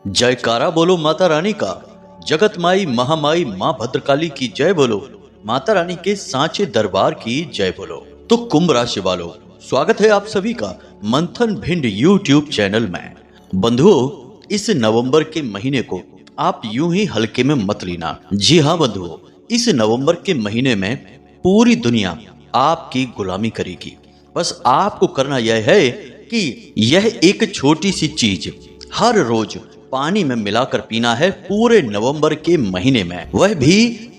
जयकारा बोलो माता रानी का। जगत माई महामाई माँ भद्रकाली की जय बोलो। माता रानी के सांचे दरबार की जय बोलो। तो कुंभ राशि वालों, स्वागत है आप सभी का मंथन भिंड यूट्यूब चैनल में। बंधुओं, इस नवंबर के महीने को आप यूं ही हल्के में मत लेना। जी हाँ बंधुओं, इस नवंबर के महीने में पूरी दुनिया आपकी गुलामी करेगी। बस आपको करना यह है कि यह एक छोटी सी चीज हर रोज पानी में मिलाकर पीना है पूरे नवंबर के महीने में, वह भी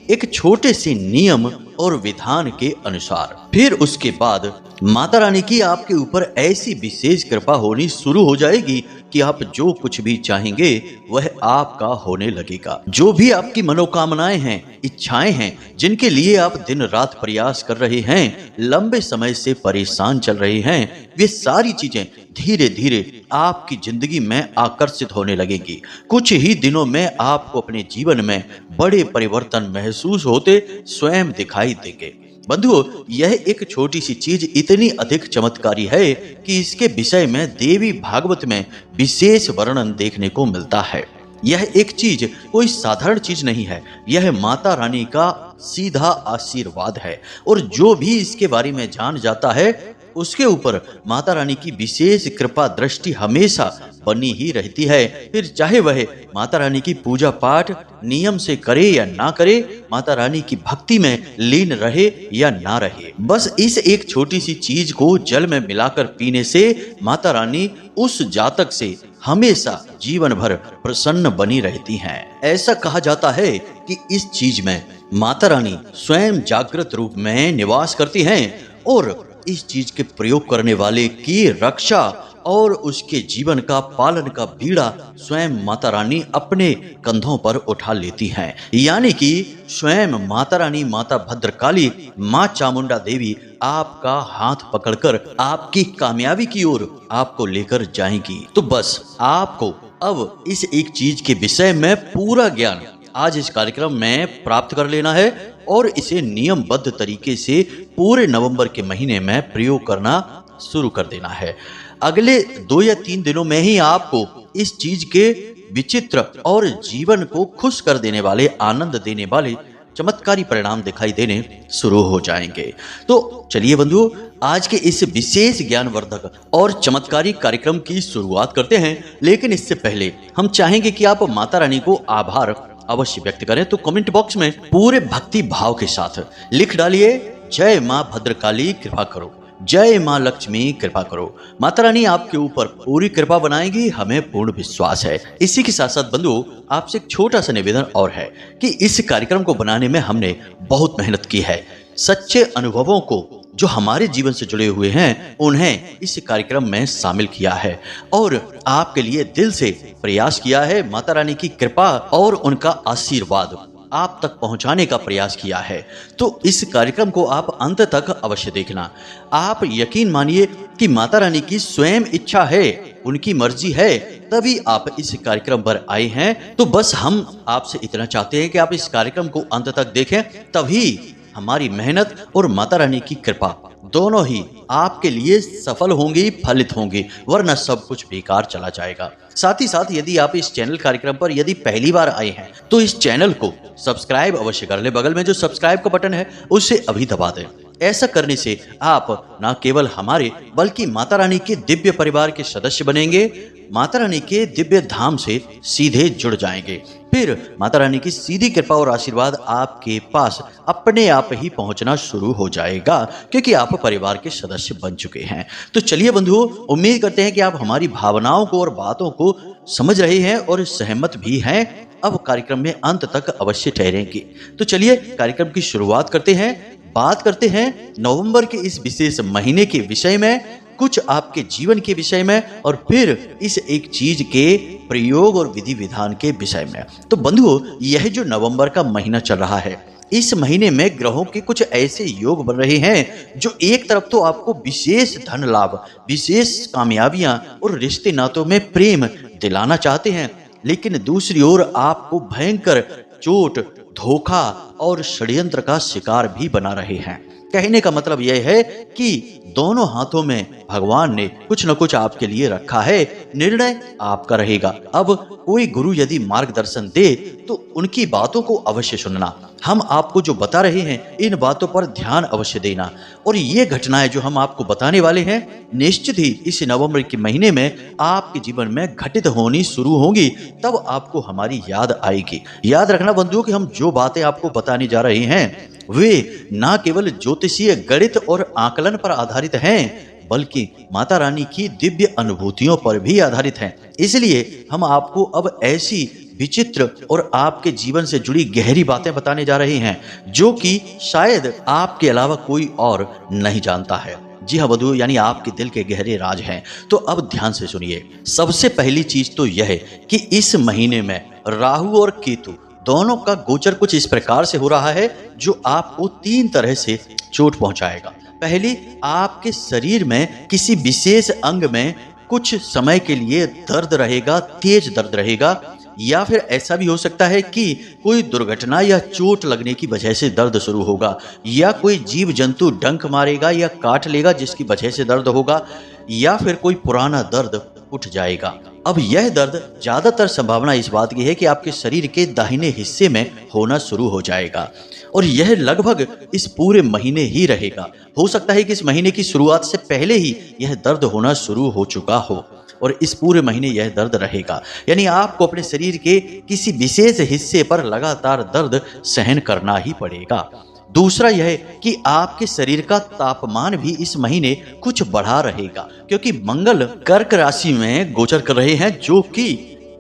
एक छोटे से नियम और विधान के अनुसार। फिर उसके बाद माता रानी की आपके ऊपर ऐसी विशेष कृपा होनी शुरू हो जाएगी कि आप जो कुछ भी चाहेंगे वह आपका होने लगेगा। जो भी आपकी मनोकामनाएं हैं, इच्छाएं हैं, जिनके लिए आप दिन रात प्रयास कर रहे हैं, लंबे समय से परेशान चल रहे हैं, वे सारी चीजें धीरे धीरे आपकी जिंदगी में आकर्षित होने लगेगी। कुछ ही दिनों में आपको अपने जीवन में बड़े परिवर्तन महसूस होते स्वयं दिखाई देंगे। बंधुओं, यह एक छोटी सी चीज इतनी अधिक चमत्कारी है कि इसके विषय में देवी भागवत में विशेष वर्णन देखने को मिलता है। यह एक चीज कोई साधारण चीज नहीं है, यह माता रानी का सीधा आशीर्वाद है। और जो भी इसके बारे में जान जाता है उसके ऊपर माता रानी की विशेष कृपा दृष्टि हमेशा बनी ही रहती है। फिर चाहे वह माता रानी की पूजा पाठ नियम से करे या ना करे, माता रानी की भक्ति में लीन रहे या ना रहे, बस इस एक छोटी सी चीज को जल में मिलाकर पीने से माता रानी उस जातक से हमेशा जीवन भर प्रसन्न बनी रहती हैं। ऐसा कहा जाता है कि इस चीज में माता रानी स्वयं जागृत रूप में निवास करती हैं और इस चीज के प्रयोग करने वाले की रक्षा और उसके जीवन का पालन का बीड़ा स्वयं माता रानी अपने कंधों पर उठा लेती हैं। यानी कि स्वयं माता रानी, माता भद्रकाली, माँ चामुंडा देवी आपका हाथ पकड़कर आपकी कामयाबी की ओर आपको लेकर जाएंगी। तो बस आपको अब इस एक चीज के विषय में पूरा ज्ञान आज इस कार्यक्रम में प्राप्त कर लेना है और इसे नियमबद्ध तरीके से पूरे नवंबर के महीने में प्रयोग करना शुरू कर देना है। अगले 2 या 3 दिनों में ही आपको इस चीज के विचित्र और जीवन को खुश कर देने वाले, आनंद देने वाले चमत्कारी परिणाम दिखाई देने शुरू हो जाएंगे। तो चलिए बंधुओं, आज के इस विशेष ज्ञानवर्धक और चमत्कारी कार्यक्रम की शुरुआत करते हैं। लेकिन इससे पहले हम चाहेंगे कि आप माता रानी को आभार अवश्य व्यक्त करें। तो कमेंट बॉक्स में पूरे भक्ति भाव के साथ लिख डालिए, जय माँ भद्रकाली कृपा करो, जय माँ लक्ष्मी कृपा करो। माता रानी आपके ऊपर पूरी कृपा बनाएगी, हमें पूर्ण विश्वास है। इसी के साथ साथ बंधुओं, आपसे एक छोटा सा निवेदन और है कि इस कार्यक्रम को बनाने में हमने बहुत मेहनत की है। सच्चे अनुभवों को जो हमारे जीवन से जुड़े हुए हैं उन्हें इस कार्यक्रम में शामिल किया है और आपके लिए दिल से प्रयास किया है। माता रानी की कृपा और उनका आशीर्वाद आप तक पहुंचाने का प्रयास किया है। तो इस कार्यक्रम को आप अंत तक अवश्य देखना। आप यकीन मानिए कि माता रानी की स्वयं इच्छा है, उनकी मर्जी है, तभी आप इस कार्यक्रम पर आए हैं। तो बस हम आपसे इतना चाहते हैं कि आप इस कार्यक्रम को अंत तक देखें, तभी हमारी मेहनत और माता रानी की कृपा दोनों ही आपके लिए सफल होंगी, फलित होंगी, वरना सब कुछ बेकार चला जाएगा। साथ ही साथ यदि आप इस चैनल कार्यक्रम पर यदि पहली बार आए हैं तो इस चैनल को सब्सक्राइब अवश्य कर ले। बगल में जो सब्सक्राइब का बटन है उसे अभी दबा दें। ऐसा करने से आप न केवल हमारे बल्कि माता रानी के दिव्य परिवार के सदस्य बनेंगे, माता रानी के दिव्य धाम से सीधे जुड़ जाएंगे। फिर माता रानी की सीधी कृपा और आशीर्वाद आपके पास अपने आप ही पहुंचना शुरू हो जाएगा, क्योंकि आप परिवार के सदस्य बन चुके हैं। तो चलिए बंधुओं, उम्मीद करते हैं कि आप हमारी भावनाओं को और बातों को समझ रहे हैं और सहमत भी हैं। अब कार्यक्रम में अंत तक अवश्य ठहरेंगे। तो चलिए कार्यक्रम की शुरुआत करते हैं। बात करते हैं नवंबर के इस विशेष महीने के विषय में, कुछ आपके जीवन के विषय में और फिर इस एक चीज के प्रयोग और विधि विधान के विषय में। तो बंधुओं, यह जो नवंबर का महीना चल रहा है, इस महीने में ग्रहों के कुछ ऐसे योग बन रहे हैं जो एक तरफ तो आपको विशेष धन लाभ, विशेष कामयाबियां और रिश्ते नातों में प्रेम दिलाना चाहते हैं, लेकिन दूसरी ओर आपको भयंकर चोट, धोखा, और षड्यंत्र का शिकार भी बना रहे हैं। कहने का मतलब यह है कि दोनों हाथों में भगवान ने कुछ न कुछ आपके लिए रखा है, निर्णय आपका रहेगा। अब कोई गुरु यदि मार्गदर्शन दे तो उनकी बातों को अवश्य सुनना। हम आपको जो बता रहे हैं इन बातों पर ध्यान अवश्य देना। और ये घटनाएं जो हम आपको बताने वाले हैं निश्चित ही इस नवंबर के महीने में आपके जीवन में घटित होनी शुरू होंगी, तब आपको हमारी याद आएगी। याद रखना बंधुओं कि हम जो बातें आपको बताने जा रहे हैं वे ना केवल ज्योतिषीय गणित और आकलन पर आधारित हैं, बल्कि माता रानी की दिव्य अनुभूतियों पर भी आधारित हैं। इसलिए हम आपको अब ऐसी विचित्र और आपके जीवन से जुड़ी गहरी बातें बताने जा रहे हैं जो कि शायद आपके अलावा कोई और नहीं जानता है। जी हाँ बंधुओं, यानी आपके दिल के गहरे राज हैं। तो अब ध्यान से सुनिए। सबसे पहली चीज तो यह है कि इस महीने में राहु और केतु दोनों का गोचर कुछ इस प्रकार से हो रहा है जो आपको 3 तरह से चोट पहुंचाएगा। पहली, आपके शरीर में किसी विशेष अंग में कुछ समय के लिए दर्द रहेगा, तेज दर्द रहेगा, या फिर ऐसा भी हो सकता है कि कोई दुर्घटना या चोट लगने की वजह से दर्द शुरू होगा, या कोई जीव जंतु डंक मारेगा या काट लेगा जिसकी वजह से दर्द होगा, या फिर कोई पुराना दर्द उठ जाएगा। अब यह दर्द ज्यादातर संभावना इस बात की है कि आपके शरीर के दाहिने हिस्से में होना शुरू हो जाएगा और यह लगभग इस पूरे महीने ही रहेगा। हो सकता है कि इस महीने की शुरुआत से पहले ही यह दर्द होना शुरू हो चुका हो और इस पूरे महीने यह दर्द रहेगा। यानी आपको अपने शरीर के किसी विशेष हिस्से पर लगातार दर्द सहन करना ही पड़ेगा। दूसरा यह कि आपके शरीर का तापमान भी इस महीने कुछ बढ़ा रहेगा, क्योंकि मंगल कर्क राशि में गोचर कर रहे हैं जो कि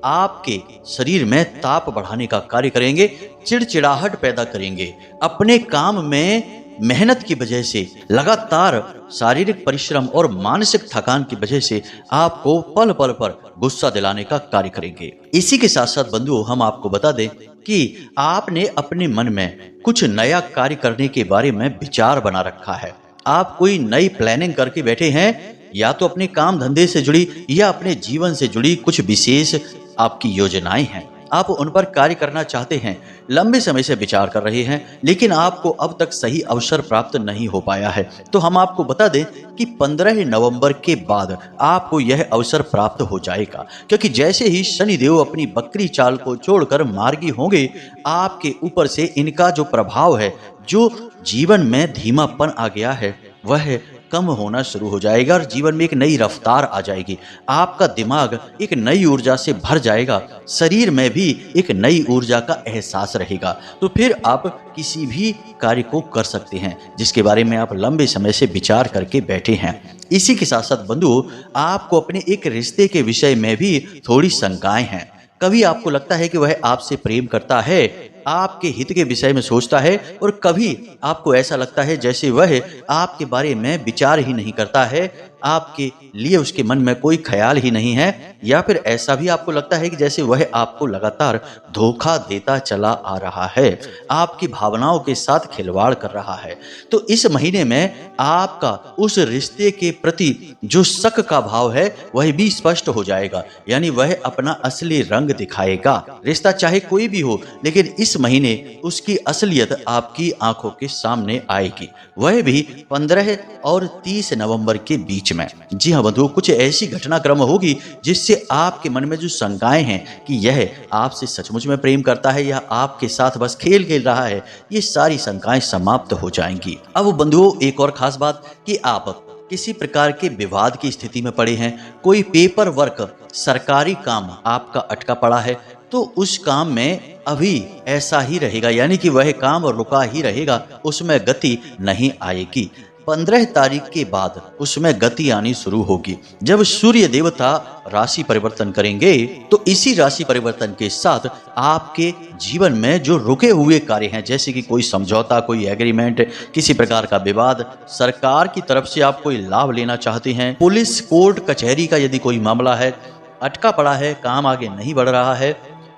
आपके शरीर में ताप बढ़ाने का कार्य करेंगे, चिड़चिड़ाहट पैदा करेंगे। अपने काम में मेहनत की वजह से, लगातार शारीरिक परिश्रम और मानसिक थकान की वजह से आपको पल पल पर गुस्सा दिलाने का कार्य करेंगे। इसी के साथ साथ बंधुओं हम आपको बता दें कि आपने अपने मन में कुछ नया कार्य करने के बारे में विचार बना रखा है। आप कोई नई प्लानिंग करके बैठे हैं, या तो अपने काम धंधे से जुड़ी या अपने जीवन से जुड़ी कुछ विशेष आपकी योजनाएं हैं। आप उन पर कार्य करना चाहते हैं, लंबे समय से विचार कर रहे हैं, लेकिन आपको अब तक सही अवसर प्राप्त नहीं हो पाया है। तो हम आपको बता दें कि 15 नवंबर के बाद आपको यह अवसर प्राप्त हो जाएगा, क्योंकि जैसे ही शनिदेव अपनी बकरी चाल को छोड़कर मार्गी होंगे, आपके ऊपर से इनका जो प्रभाव है, जो जीवन में धीमापन आ गया है, वह कम होना शुरू हो जाएगा और जीवन में एक नई रफ्तार आ जाएगी। आपका दिमाग एक नई ऊर्जा से भर जाएगा, शरीर में भी एक नई ऊर्जा का एहसास रहेगा। तो फिर आप किसी भी कार्य को कर सकते हैं जिसके बारे में आप लंबे समय से विचार करके बैठे हैं। इसी के साथ साथ बंधुओं, आपको अपने एक रिश्ते के विषय में भी थोड़ी शंकाएं हैं। कभी आपको लगता है कि वह आपसे प्रेम करता है, आपके हित के विषय में सोचता है, और कभी आपको ऐसा लगता है जैसे वह आपके बारे में विचार ही नहीं करता है, आपके लिए उसके मन में कोई ख्याल ही नहीं है, या फिर ऐसा भी आपको लगता है कि जैसे वह आपको लगातार धोखा देता चला आ रहा है, आपकी भावनाओं के साथ खिलवाड़ कर रहा है। तो इस महीने में आपका उस रिश्ते के प्रति जो शक का भाव है वह भी स्पष्ट हो जाएगा, यानी वह अपना असली रंग दिखाएगा। रिश्ता चाहे कोई भी हो, लेकिन इस महीने उसकी असलियत आपकी आंखों के सामने आएगी, वह भी 15 और 30 नवंबर के बीच में। जी हाँ बंधुओं, कुछ ऐसी घटनाक्रम होगी जिससे आपके मन में जो शंकाएं हैं कि यह आपसे सचमुच में प्रेम करता है या आपके साथ बस खेल खेल रहा है, ये सारी शंकाएं समाप्त हो जाएंगी। अब बंधुओं, एक और खास बात कि आप किसी प्रकार के विवाद की स्थिति में पड़े हैं, कोई पेपर वर्क, सरकारी काम आपका अटका पड़ा है, तो उस काम में अभी ऐसा ही रहेगा, यानी कि वह काम रुका ही रहेगा, उसमें गति नहीं आएगी। 15 तारीख के बाद उसमें गति आनी शुरू होगी। जब सूर्य देवता राशि परिवर्तन करेंगे तो इसी राशि परिवर्तन के साथ आपके जीवन में जो रुके हुए कार्य हैं, जैसे कि कोई समझौता, कोई एग्रीमेंट, किसी प्रकार का विवाद, सरकार की तरफ से आप कोई लाभ लेना चाहते हैं, पुलिस, कोर्ट, कचहरी का यदि कोई मामला है, अटका पड़ा है, काम आगे नहीं बढ़ रहा है,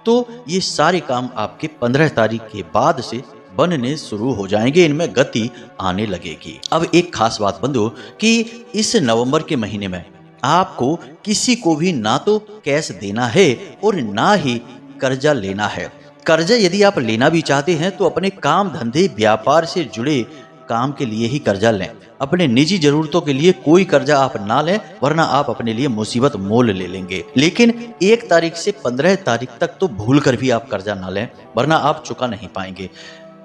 तो ये सारे काम आपके 15 तारीख के बाद से बनने शुरू हो जाएंगे, इनमें गति आने लगेगी। अब एक खास बात बंधु कि इस नवंबर के महीने में आपको किसी को भी ना तो कैश देना है और ना ही कर्जा लेना है। कर्जा यदि आप लेना भी चाहते हैं तो अपने काम धंधे व्यापार से जुड़े काम के लिए ही कर्जा लें। अपने निजी जरूरतों के लिए कोई कर्जा आप ना लें, वरना आप अपने लिए मुसीबत मोल ले लेंगे। लेकिन 1 तारीख से 15 तारीख तक तो भूल कर भी आप कर्जा ना लें, वरना आप चुका नहीं पाएंगे।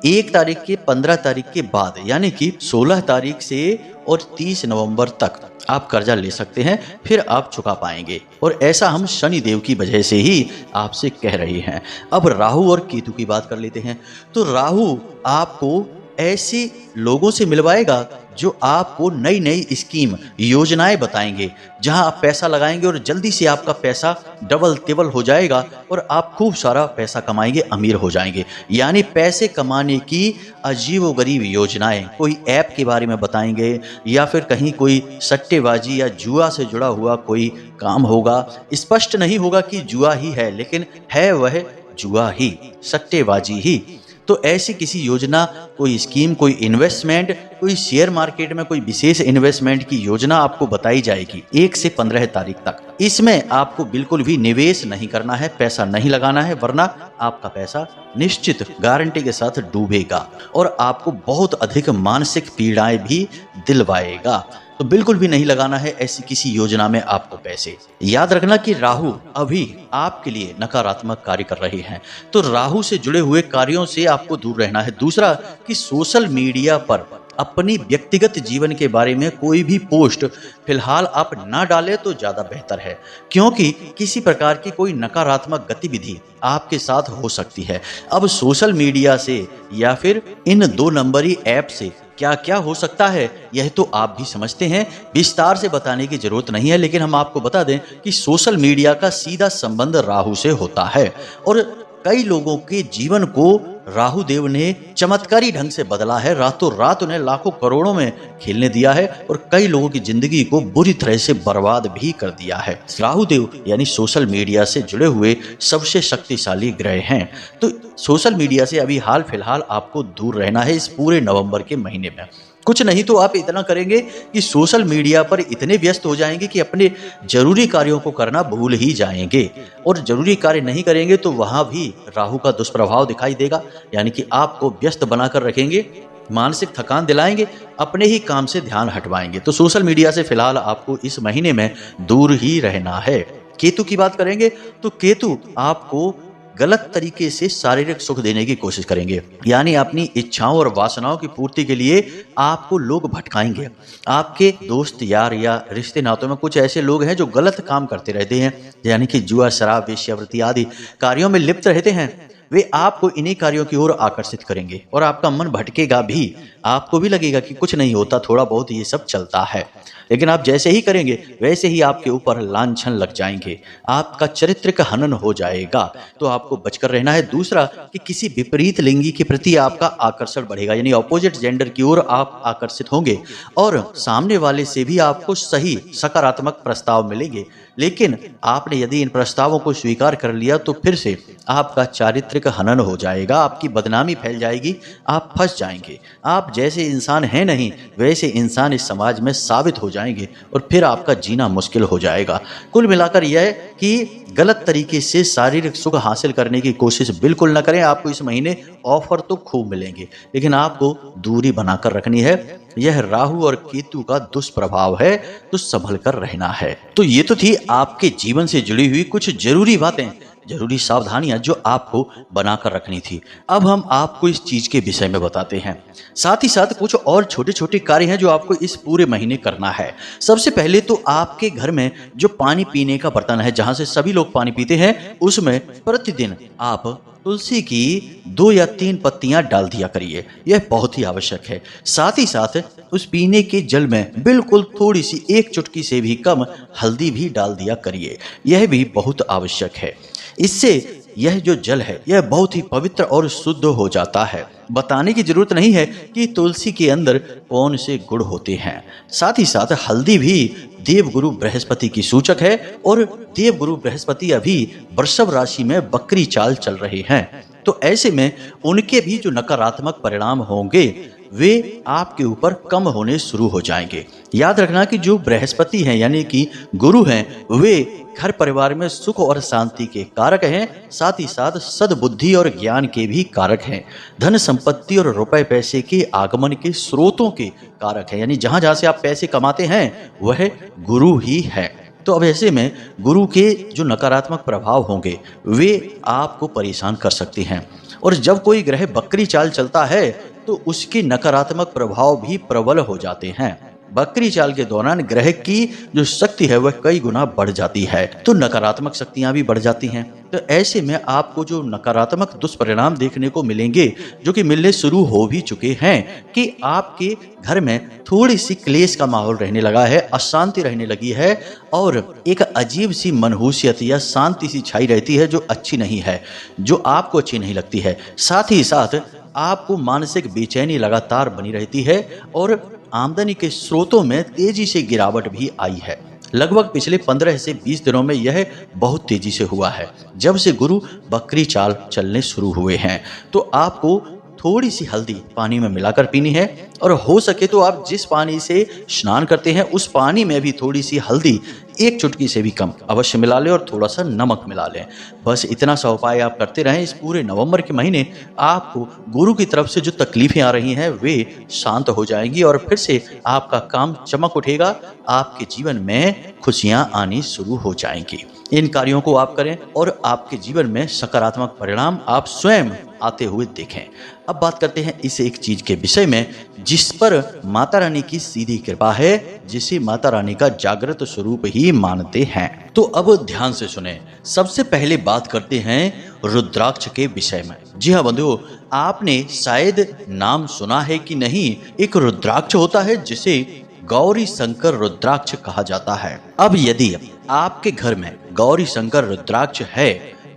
1 तारीख के 15 तारीख के बाद यानी कि 16 तारीख से और 30 नवंबर तक आप कर्जा ले सकते हैं, फिर आप चुका पाएंगे। और ऐसा हम शनि देव की वजह से ही आपसे कह रहे हैं। अब राहु और केतु की बात कर लेते हैं। तो राहु आपको ऐसे लोगों से मिलवाएगा जो आपको नई नई स्कीम योजनाएं बताएंगे, जहां आप पैसा लगाएंगे और जल्दी से आपका पैसा डबल तिबल हो जाएगा और आप खूब सारा पैसा कमाएंगे, अमीर हो जाएंगे। यानी पैसे कमाने की अजीबोगरीब योजनाएं कोई ऐप के बारे में बताएंगे, या फिर कहीं कोई सट्टेबाजी या जुआ से जुड़ा हुआ कोई काम होगा। स्पष्ट नहीं होगा कि जुआ ही है, लेकिन है वह जुआ ही, सट्टेबाजी ही। तो ऐसी किसी योजना, कोई स्कीम, कोई इन्वेस्टमेंट, कोई शेयर मार्केट में कोई विशेष इन्वेस्टमेंट की योजना आपको बताई जाएगी 1 से 15 तारीख तक। इसमें आपको बिल्कुल भी निवेश नहीं करना है, पैसा नहीं लगाना है, वरना आपका पैसा निश्चित गारंटी के साथ डूबेगा और आपको बहुत अधिक मानसिक पीड़ाएं भी दिलवाएगा। तो बिल्कुल भी नहीं लगाना है ऐसी किसी योजना में आपको पैसे। याद रखना कि राहु अभी आपके लिए नकारात्मक कार्य कर रहे हैं, तो राहु से जुड़े हुए कार्यों से आपको दूर रहना है। दूसरा कि सोशल मीडिया पर अपनी व्यक्तिगत जीवन के बारे में कोई भी पोस्ट फिलहाल आप ना डालें तो ज्यादा बेहतर है, क्योंकि किसी प्रकार की कोई नकारात्मक गतिविधि आपके साथ हो सकती है। अब सोशल मीडिया से या फिर इन 2 नंबरी ऐप से क्या क्या हो सकता है यह तो आप भी समझते हैं, विस्तार से बताने की जरूरत नहीं है। लेकिन हम आपको बता दें कि सोशल मीडिया का सीधा संबंध राहु से होता है और कई लोगों के जीवन को राहु देव ने चमत्कारी ढंग से बदला है। रातों रात उन्हें लाखों करोड़ों में खेलने दिया है और कई लोगों की जिंदगी को बुरी तरह से बर्बाद भी कर दिया है। राहु देव यानी सोशल मीडिया से जुड़े हुए सबसे शक्तिशाली ग्रह हैं। तो सोशल मीडिया से अभी हाल फिलहाल आपको दूर रहना है इस पूरे नवंबर के महीने में। कुछ नहीं तो आप इतना करेंगे कि सोशल मीडिया पर इतने व्यस्त हो जाएंगे कि अपने जरूरी कार्यों को करना भूल ही जाएंगे, और जरूरी कार्य नहीं करेंगे तो वहां भी राहु का दुष्प्रभाव दिखाई देगा। यानी कि आपको व्यस्त बनाकर रखेंगे, मानसिक थकान दिलाएंगे, अपने ही काम से ध्यान हटवाएंगे। तो सोशल मीडिया से फिलहाल आपको इस महीने में दूर ही रहना है। केतु की बात करेंगे तो केतु आपको गलत तरीके से शारीरिक सुख देने की कोशिश करेंगे, यानी अपनी इच्छाओं और वासनाओं की पूर्ति के लिए आपको लोग भटकाएंगे। आपके दोस्त यार या रिश्ते नातों में कुछ ऐसे लोग हैं जो गलत काम करते रहते हैं, यानी कि जुआ, शराब, वेश्यावृत्ति आदि कार्यों में लिप्त रहते हैं। वे आपको इन्हीं कार्यों की ओर आकर्षित करेंगे और आपका मन भटकेगा भी। आपको भी लगेगा कि कुछ नहीं होता, थोड़ा बहुत ये सब चलता है, लेकिन आप जैसे ही करेंगे वैसे ही आपके ऊपर लांछन लग जाएंगे, आपका चरित्र का हनन हो जाएगा। तो आपको बचकर रहना है। दूसरा कि किसी विपरीत लिंगी के प्रति आपका आकर्षण बढ़ेगा, यानी ऑपोजिट जेंडर की ओर आप आकर्षित होंगे और सामने वाले से भी आपको सही सकारात्मक प्रस्ताव मिलेंगे। लेकिन आपने यदि इन प्रस्तावों को स्वीकार कर लिया तो फिर से आपका चारित्रिक हनन हो जाएगा, आपकी बदनामी फैल जाएगी, आप फंस जाएंगे। आप जैसे इंसान हैं नहीं वैसे इंसान इस समाज में साबित हो जाएंगे और फिर आपका जीना मुश्किल हो जाएगा। कुल मिलाकर यह है कि गलत तरीके से शारीरिक सुख हासिल करने की कोशिश बिल्कुल न करें। आपको इस महीने ऑफर तो खूब मिलेंगे, लेकिन आपको दूरी बनाकर रखनी है। यह राहु और केतु का दुष्प्रभाव है, तो संभल कर रहना है। तो ये तो थी आपके जीवन से जुड़ी हुई कुछ जरूरी बातें, जरूरी सावधानियां जो आपको बनाकर रखनी थी। अब हम आपको इस चीज के विषय में बताते हैं। साथ ही साथ कुछ और छोटे छोटे कार्य हैं जो आपको इस पूरे महीने करना है। सबसे पहले तो आपके घर में जो पानी पीने का बर्तन है, जहां से सभी लोग पानी पीते हैं, उसमें प्रतिदिन आप तुलसी की 2 या 3 पत्तियां डाल दिया करिए। यह बहुत ही आवश्यक है। साथ ही साथ उस पीने के जल में बिल्कुल थोड़ी सी 1 चुटकी से भी कम हल्दी भी डाल दिया करिए। यह भी बहुत आवश्यक है। इससे यह जो जल है यह बहुत ही पवित्र और शुद्ध हो जाता है। बताने की जरूरत नहीं है कि तुलसी के अंदर कौन से गुण होते हैं। साथ ही साथ हल्दी भी देवगुरु बृहस्पति की सूचक है और देवगुरु बृहस्पति अभी वृषभ राशि में वक्री चाल चल रहे हैं। तो ऐसे में उनके भी जो नकारात्मक परिणाम होंगे वे आपके ऊपर कम होने शुरू हो जाएंगे। याद रखना कि जो बृहस्पति हैं यानी कि गुरु हैं, वे घर परिवार में सुख और शांति के कारक हैं, साथ ही साथ सद्बुद्धि और ज्ञान के भी कारक हैं। धन संपत्ति और रुपए पैसे के आगमन के स्रोतों के कारक हैं, यानी जहां जहां से आप पैसे कमाते हैं वह गुरु ही है। तो अब ऐसे में गुरु के जो नकारात्मक प्रभाव होंगे वे आपको परेशान कर सकते हैं। और जब कोई ग्रह बकरी चाल चलता है तो उसके नकारात्मक प्रभाव भी प्रबल हो जाते हैं। बकरी चाल के दौरान ग्रह की जो शक्ति है वह कई गुना बढ़ जाती है, तो नकारात्मक शक्तियां भी बढ़ जाती हैं। तो ऐसे में आपको जो नकारात्मक दुष्परिणाम देखने को मिलेंगे, जो कि मिलने शुरू हो भी चुके हैं, कि आपके घर में थोड़ी सी क्लेश का माहौल रहने लगा है, अशांति रहने लगी है और एक अजीब सी मनहूसियत या शांति सी छाई रहती है जो अच्छी नहीं है, जो आपको अच्छी नहीं लगती है। साथ ही साथ आपको मानसिक बेचैनी लगातार बनी रहती है और आमदनी के स्रोतों में तेजी से गिरावट भी आई है। लगभग पिछले 15 से 20 दिनों में यह बहुत तेजी से हुआ है। जब से गुरु बकरी चाल चलने शुरू हुए हैं, तो आपको थोड़ी सी हल्दी पानी में मिलाकर पीनी है और हो सके तो आप जिस पानी से स्नान करते हैं उस पानी में भी थोड़ी सी हल्दी, एक चुटकी से भी कम अवश्य मिला लें और थोड़ा सा नमक मिला लें। बस इतना सा उपाय आप करते रहें। इस पूरे नवंबर के महीने आपको गुरु की तरफ से जो तकलीफें आ रही हैं वे शांत हो जाएंगी और फिर से आपका काम चमक उठेगा, आपके जीवन में खुशियां आनी शुरू हो जाएंगी। इन कार्यों को आप करें और आपके जीवन में सकारात्मक परिणाम आप स्वयं आते हुए देखें। अब बात करते हैं इस एक चीज के विषय में जिस पर माता रानी की सीधी कृपा है, जिसे माता रानी का जागृत स्वरूप ही मानते हैं। तो अब ध्यान से सुने। सबसे पहले बात करते हैं रुद्राक्ष के विषय में। जी हाँ बंधुओं, आपने शायद नाम सुना है कि नहीं, एक रुद्राक्ष होता है जिसे गौरी शंकर रुद्राक्ष कहा जाता है। अब यदि आपके घर में गौरी शंकर रुद्राक्ष है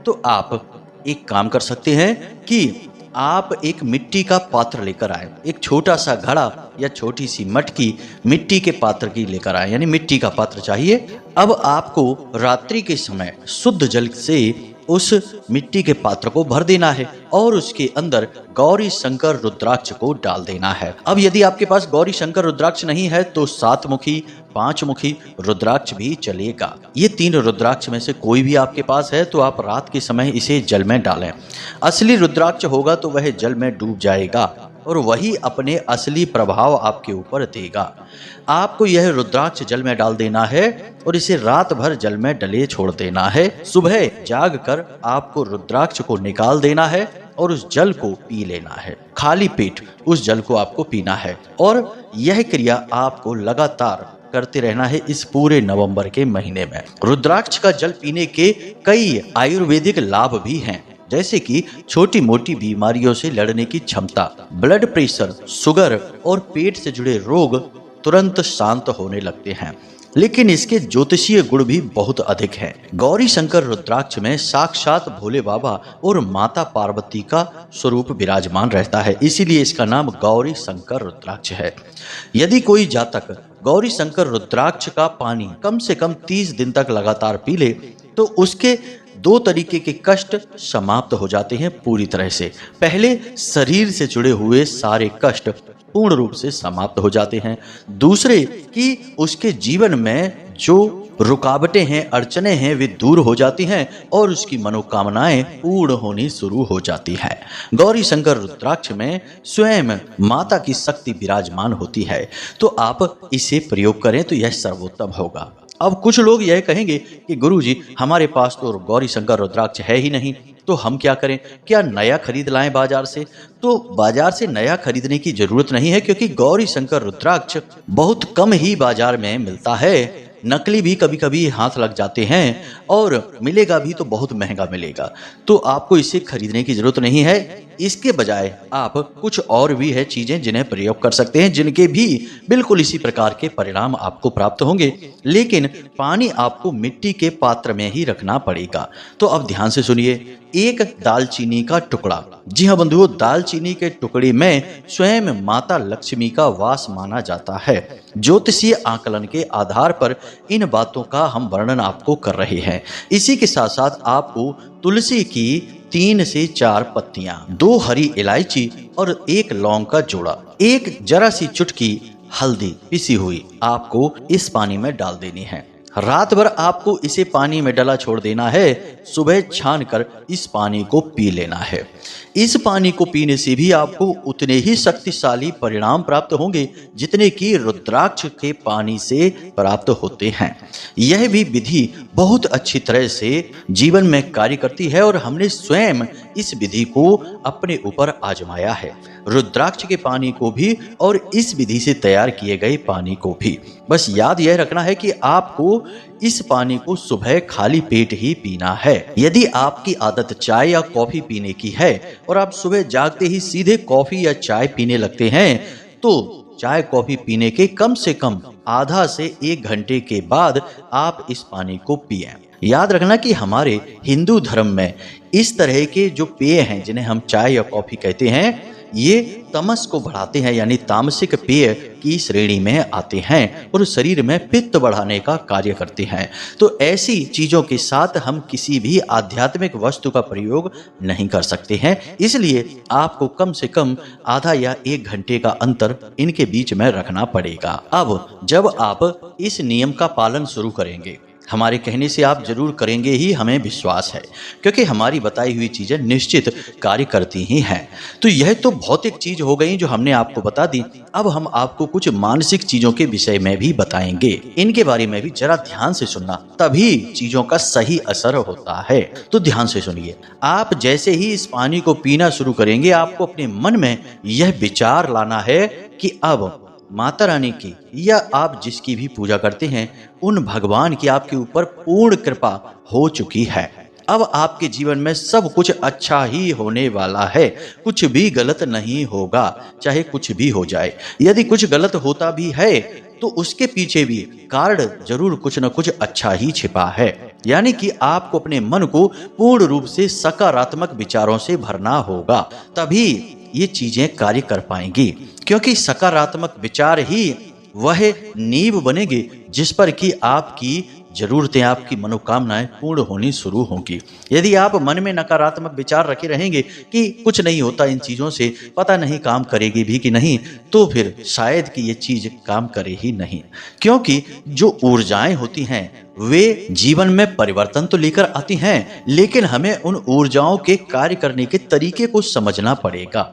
तो आप एक काम कर सकते हैं कि आप एक मिट्टी का पात्र लेकर आए, एक छोटा सा घड़ा या छोटी सी मटकी मिट्टी के पात्र की लेकर आए, यानी मिट्टी का पात्र चाहिए। अब आपको रात्रि के समय शुद्ध जल से उस मिट्टी के पात्र को भर देना है और उसके अंदर गौरी शंकर रुद्राक्ष को डाल देना है। अब यदि आपके पास गौरी शंकर रुद्राक्ष नहीं है तो 7 मुखी, 5 मुखी रुद्राक्ष भी चलेगा। ये 3 रुद्राक्ष में से कोई भी आपके पास है तो आप रात के समय इसे जल में डालें। असली रुद्राक्ष होगा तो वह जल में डूब जाएगा और वही अपने असली प्रभाव आपके ऊपर देगा। आपको यह रुद्राक्ष जल में डाल देना है और इसे रात भर जल में डले छोड़ देना है। सुबह जाग कर आपको रुद्राक्ष को निकाल देना है और उस जल को पी लेना है। खाली पेट उस जल को आपको पीना है और यह क्रिया आपको लगातार करते रहना है इस पूरे नवंबर के महीने में। रुद्राक्ष का जल पीने के कई आयुर्वेदिक लाभ भी हैं, जैसे कि छोटी मोटी बीमारियों से लड़ने की क्षमता, ब्लड प्रेशर, शुगर और पेट से जुड़े रोग तुरंत शांत होने लगते हैं। लेकिन इसके ज्योतिषीय गुण भी बहुत अधिक हैं। गौरी शंकर रुद्राक्ष में साक्षात भोले बाबा और माता पार्वती का स्वरूप विराजमान रहता है, इसीलिए इसका नाम गौरी शंकर रुद्राक्ष है। यदि कोई जातक गौरी शंकर रुद्राक्ष का पानी कम से कम 30 दिन तक लगातार पी ले तो उसके 2 तरीके के कष्ट समाप्त हो जाते हैं पूरी तरह से। पहले, शरीर से जुड़े हुए सारे कष्ट पूर्ण रूप से समाप्त हो जाते हैं। दूसरे कि उसके जीवन में जो रुकावटें हैं, अड़चने हैं, वे दूर हो जाती हैं और उसकी मनोकामनाएं पूर्ण होनी शुरू हो जाती है। गौरी शंकर रुद्राक्ष में स्वयं माता की शक्ति विराजमान होती है, तो आप इसे प्रयोग करें तो यह सर्वोत्तम होगा। अब कुछ लोग यह कहेंगे कि गुरुजी हमारे पास तो गौरी शंकर रुद्राक्ष है ही नहीं, तो हम क्या करें, क्या नया खरीद लाएं बाजार से? तो बाजार से नया खरीदने की जरूरत नहीं है, क्योंकि गौरी शंकर रुद्राक्ष बहुत कम ही बाजार में मिलता है। नकली भी कभी कभी हाथ लग जाते हैं और मिलेगा भी तो बहुत महंगा मिलेगा, तो आपको इसे खरीदने की जरूरत नहीं है। इसके बजाय आप कुछ और भी है चीजें जिन्हें प्रयोग कर सकते हैं, जिनके भी बिल्कुल इसी प्रकार के परिणाम आपको प्राप्त होंगे, लेकिन पानी आपको मिट्टी के पात्र में ही रखना पड़ेगा। तो अब ध्यान से सुनिए। एक दालचीनी का टुकड़ा, जी हाँ बंधुओं, दालचीनी के टुकड़े में स्वयं माता लक्ष्मी का वास माना जाता है। ज्योतिषीय आकलन के आधार पर इन बातों का हम वर्णन आपको कर रहे हैं। इसी के साथ साथ आपको तुलसी की 3 से 4 पत्तियां, 2 हरी इलायची और 1 लौंग का जोड़ा एक जरा सी चुटकी हल्दी पिसी हुई आपको इस पानी में डाल देनी है। रात भर आपको इसे पानी में डला छोड़ देना है। सुबह छानकर इस पानी को पी लेना है। इस पानी को पीने से भी आपको उतने ही शक्तिशाली परिणाम प्राप्त होंगे जितने कि रुद्राक्ष के पानी से प्राप्त होते हैं। यह भी विधि बहुत अच्छी तरह से जीवन में कार्य करती है और हमने स्वयं इस विधि को अपने ऊपर आजमाया है। रुद्राक्ष के पानी को भी और इस विधि से तैयार किए गए पानी को भी। बस याद यह रखना है कि आपको इस पानी को सुबह खाली पेट ही पीना है। यदि आपकी आदत चाय या कॉफी पीने की है और आप सुबह जागते ही सीधे कॉफी या चाय पीने लगते हैं, तो चाय कॉफी पीने के कम से कम आधा से 1 घंटे के बाद आप इस पानी को पिएं। याद रखना कि हमारे हिंदू धर्म में इस तरह के जो पेय हैं जिन्हें हम चाय या कॉफी कहते हैं, ये तमस को बढ़ाते हैं, यानी तामसिक पेय की श्रेणी में आते हैं और शरीर में पित्त बढ़ाने का कार्य करते हैं। तो ऐसी चीजों के साथ हम किसी भी आध्यात्मिक वस्तु का प्रयोग नहीं कर सकते हैं। इसलिए आपको कम से कम आधा या 1 घंटे का अंतर इनके बीच में रखना पड़ेगा। अब जब आप इस नियम का पालन शुरू करेंगे, हमारे कहने से आप जरूर करेंगे ही, हमें विश्वास है, क्योंकि हमारी बताई हुई चीजें निश्चित कार्य करती ही हैं। तो यह तो भौतिक चीज हो गई जो हमने आपको बता दी। अब हम आपको कुछ मानसिक चीजों के विषय में भी बताएंगे। इनके बारे में भी जरा ध्यान से सुनना, तभी चीजों का सही असर होता है। तो ध्यान से सुनिए। आप जैसे ही इस पानी को पीना शुरू करेंगे, आपको अपने मन में यह विचार लाना है कि अब माता रानी की या आप जिसकी भी पूजा करते हैं, उन भगवान की आपके ऊपर पूर्ण कृपा हो चुकी है। अब आपके जीवन में सब कुछ अच्छा ही होने वाला है। कुछ भी गलत नहीं होगा, चाहे कुछ भी हो जाए। यदि कुछ गलत होता भी है तो उसके पीछे भी कारण जरूर कुछ न कुछ अच्छा ही छिपा है। यानी कि आपको अपने मन को पूर्ण रूप से सकारात्मक विचारों से भरना होगा, तभी ये चीजें कार्य कर पाएंगी। क्योंकि सकारात्मक विचार ही वह नींव बनेगी जिस पर कि आपकी जरूरतें, आपकी मनोकामनाएं पूर्ण होनी शुरू होंगी। यदि आप मन में नकारात्मक विचार रखे रहेंगे कि कुछ नहीं होता इन चीजों से, पता नहीं काम करेगी भी कि नहीं, तो फिर शायद कि ये चीज काम करे ही नहीं। क्योंकि जो ऊर्जाएं होती हैं वे जीवन में परिवर्तन तो लेकर आती हैं, लेकिन हमें उन ऊर्जाओं के कार्य करने के तरीके को समझना पड़ेगा।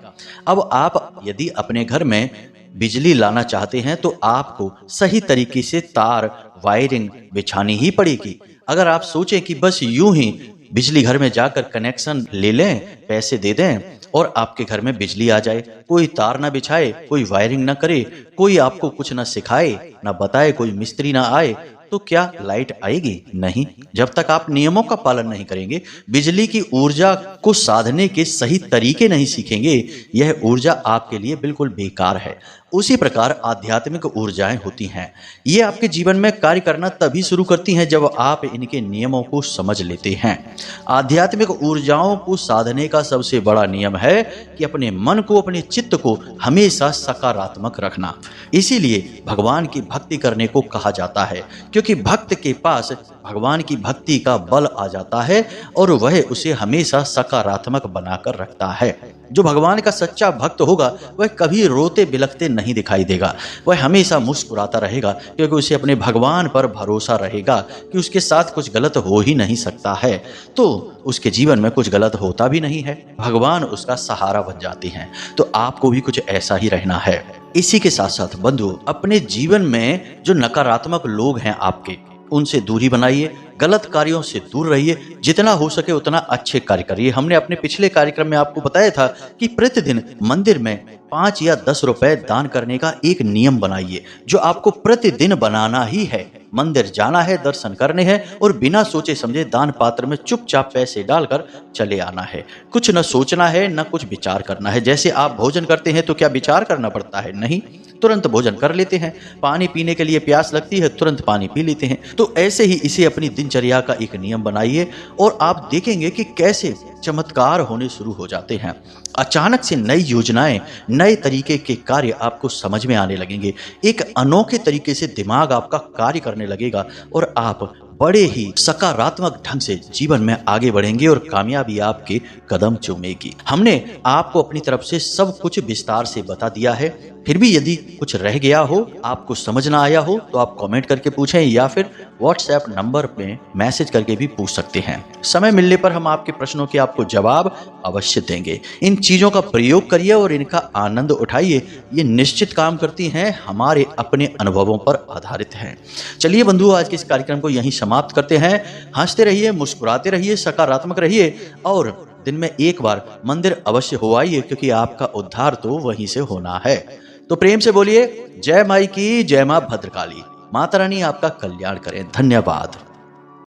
अब आप यदि अपने घर में बिजली लाना चाहते हैं तो आपको सही तरीके से तार, वायरिंग बिछानी ही पड़ेगी। अगर आप सोचें कि बस यूं ही बिजली घर में जाकर कनेक्शन ले लें, पैसे दे दें और आपके घर में बिजली आ जाए, कोई तार ना बिछाए, कोई वायरिंग ना करे, कोई आपको कुछ ना सिखाए ना बताए, कोई मिस्त्री ना आए, तो क्या लाइट आएगी? नहीं। जब तक आप नियमों का पालन नहीं करेंगे, बिजली की ऊर्जा को साधने के सही तरीके नहीं सीखेंगे, यह ऊर्जा आपके लिए बिल्कुल बेकार है। उसी प्रकार आध्यात्मिक ऊर्जाएं होती हैं। ये आपके जीवन में कार्य करना तभी शुरू करती हैं जब आप इनके नियमों को समझ लेते हैं। आध्यात्मिक ऊर्जाओं को साधने का सबसे बड़ा नियम है कि अपने मन को, अपने चित्त को हमेशा सकारात्मक रखना। इसीलिए भगवान की भक्ति करने को कहा जाता है, क्योंकि भक्त के पास भगवान की भक्ति का बल आ जाता है और वह उसे हमेशा सकारात्मक बनाकर रखता है। जो भगवान का सच्चा भक्त होगा वह कभी रोते बिलखते नहीं दिखाई देगा, वह हमेशा मुस्कुराता रहेगा, क्योंकि उसे अपने भगवान पर भरोसा रहेगा कि उसके साथ कुछ गलत हो ही नहीं सकता है। तो उसके जीवन में कुछ गलत होता भी नहीं है, भगवान उसका सहारा बन जाते हैं। तो आपको भी कुछ ऐसा ही रहना है। इसी के साथ साथ बंधु, अपने जीवन में जो नकारात्मक लोग हैं आपके, उनसे दूरी बनाइए, गलत कार्यों से दूर रहिए, जितना हो सके उतना अच्छे कार्य करिए। हमने अपने पिछले कार्यक्रम में आपको बताया था कि प्रतिदिन मंदिर में 5 या 10 रुपए दान करने का एक नियम बनाइए, जो आपको प्रतिदिन बनाना ही है। मंदिर जाना है, दर्शन करने हैं और बिना सोचे समझे दान पात्र में चुपचाप पैसे डालकर चले आना है। कुछ न सोचना है, न कुछ विचार करना है। जैसे आप भोजन करते हैं तो क्या विचार करना पड़ता है? नहीं, तुरंत भोजन कर लेते हैं। पानी पीने के लिए प्यास लगती है, तुरंत पानी पी लेते हैं। तो ऐसे ही इसे अपनी दिनचर्या का एक नियम बनाइए और आप देखेंगे कि कैसे चमत्कार होने शुरू हो जाते हैं। अचानक से नई योजनाएं, नए तरीके के कार्य आपको समझ में आने लगेंगे। एक अनोखे तरीके से दिमाग आपका कार्य करने लगेगा और आप बड़े ही सकारात्मक ढंग से जीवन में आगे बढ़ेंगे और कामयाबी आपके कदम चूमेगी। हमने आपको अपनी तरफ से सब कुछ विस्तार से बता दिया है। फिर भी यदि कुछ रह गया हो, आपको समझ ना आया हो, तो आप कमेंट करके पूछें या फिर व्हाट्सएप नंबर पे मैसेज करके भी पूछ सकते हैं। समय मिलने पर हम आपके प्रश्नों के आपको जवाब अवश्य देंगे। इन चीजों का प्रयोग करिए और इनका आनंद उठाइए। ये निश्चित काम करती हैं, हमारे अपने अनुभवों पर आधारित हैं। चलिए बंधुओं, आज के इस कार्यक्रम को यहीं समाप्त करते हैं। हंसते रहिए, मुस्कुराते रहिए, सकारात्मक रहिए और दिन में एक बार मंदिर अवश्य हो आइए, क्योंकि आपका उद्धार तो वहीं से होना है। तो प्रेम से बोलिए जय माई की, जय मां भद्रकाली। माता रानी आपका कल्याण करें। धन्यवाद।